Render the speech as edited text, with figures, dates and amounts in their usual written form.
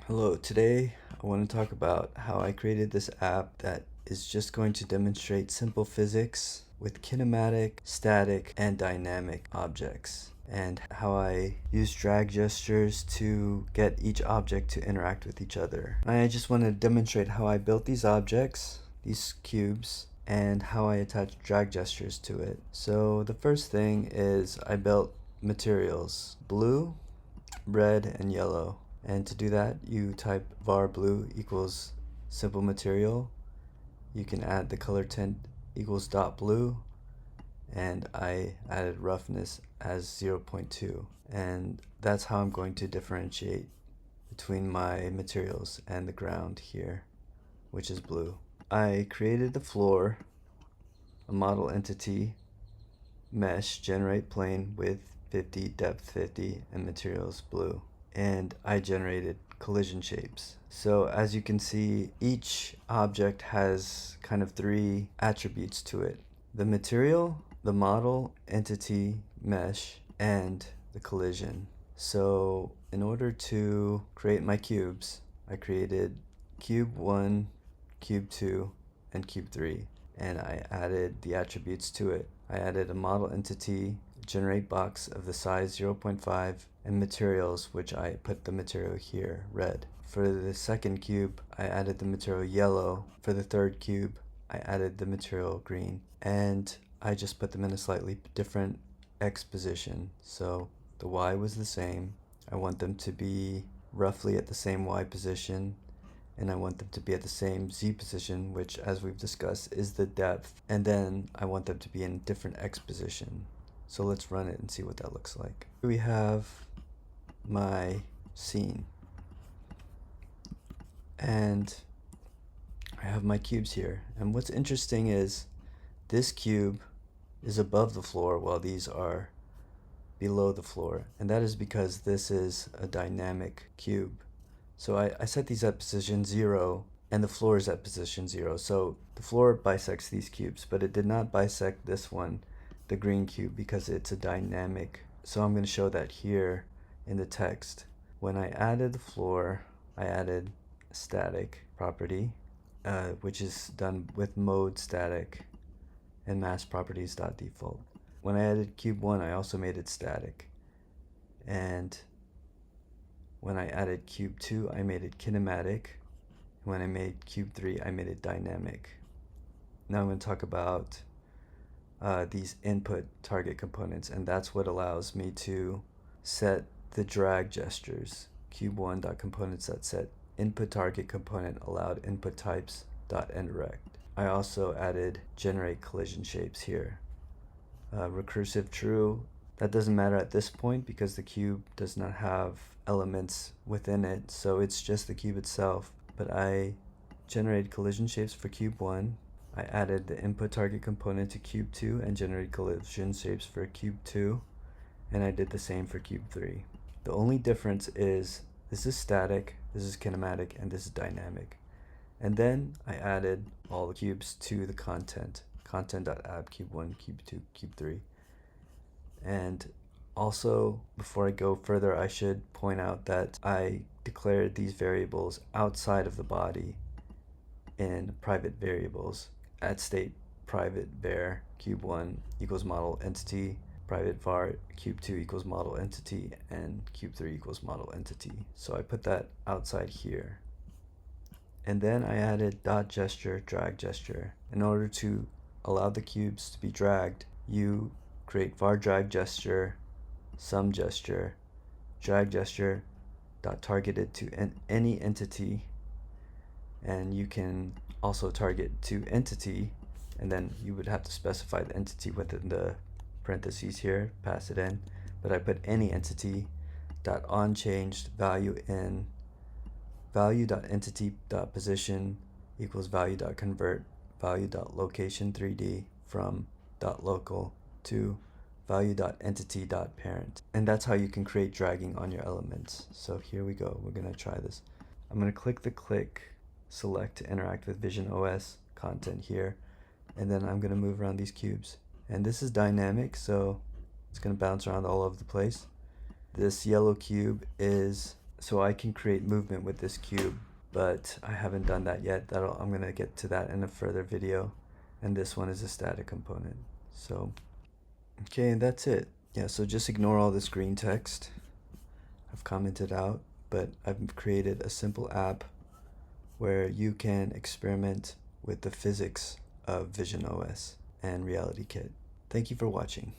Hello, today I want to talk about how I created this app that is just going to demonstrate simple physics with kinematic, static, and dynamic objects, and how I use drag gestures to get each object to interact with each other. I just want to demonstrate how I built these objects, these cubes, and how I attach drag gestures to it. So the first thing is I built materials, blue, red, and yellow. And to do that, you type var blue equals simple material. You can add the color tint equals dot blue, and I added roughness as 0.2. And that's how I'm going to differentiate between my materials and the ground here, which is blue. I created the floor, a model entity, mesh, generate plane, width 50, depth 50, and materials blue. And I generated collision shapes. So as you can see, each object has kind of three attributes to it: the material, the model, entity, mesh, and the collision. So in order to create my cubes, I created cube 1, cube 2, and cube 3, and I added the attributes to it. I added a model entity, generate box of the size 0.5, and materials, which I put the material here, red. For the second cube, I added the material yellow. For the third cube, I added the material green. And I just put them in a slightly different X position. So the Y was the same. I want them to be roughly at the same Y position, and I want them to be at the same Z position, which, as we've discussed, is the depth. And then I want them to be in different X position. So let's run it and see what that looks like. We have my scene, and I have my cubes here. And what's interesting is this cube is above the floor while these are below the floor, and that is because this is a dynamic cube. So I set these at position 0, and the floor is at position 0. So the floor bisects these cubes, but it did not bisect this one, the green cube, because it's a dynamic. So I'm going to show that here in the text. When I added the floor, I added a static property, which is done with mode static and mass properties.default. When I added cube 1, I also made it static. And when I added cube 2, I made it kinematic. When I made cube 3, I made it dynamic. Now I'm going to talk about these input target components, and that's what allows me to set the drag gestures. cube1.components.set input target component allowed input types .indirect. I also added generate collision shapes here. Recursive true, that doesn't matter at this point because the cube does not have elements within it, so it's just the cube itself. But I generated collision shapes for cube 1. I added the input target component to cube 2 and generated collision shapes for cube 2, and I did the same for cube 3. The only difference is this is static, this is kinematic, and this is dynamic. And then I added all the cubes to the content.add cube 1, cube 2, cube 3. And also, before I go further, I should point out that I declared these variables outside of the body in private variables. At state private var cube 1 equals model entity, private var cube 2 equals model entity, and cube 3 equals model entity. So I put that outside here. And then I added dot gesture, drag gesture. In order to allow the cubes to be dragged, you create var drag gesture, sum gesture, drag gesture dot targeted to any entity, and you can also target to entity, and then you would have to specify the entity within the parentheses here, pass it in. But I put any entity dot on changed value in value.entity.position equals value.convert value.location 3D from .local to value.entity.parent. And that's how you can create dragging on your elements. So here we go. We're going to try this. I'm going to click the select to interact with VisionOs content here, and then I'm going to move around these cubes. And this is dynamic, so it's going to bounce around all over the place. This yellow cube is so I can create movement with this cube, but I haven't done that yet. I'm gonna get to that in a further video. And this one is a static component. So, okay, and that's it. Yeah, so just ignore all this green text I've commented out, but I've created a simple app where you can experiment with the physics of VisionOS and RealityKit. Thank you for watching.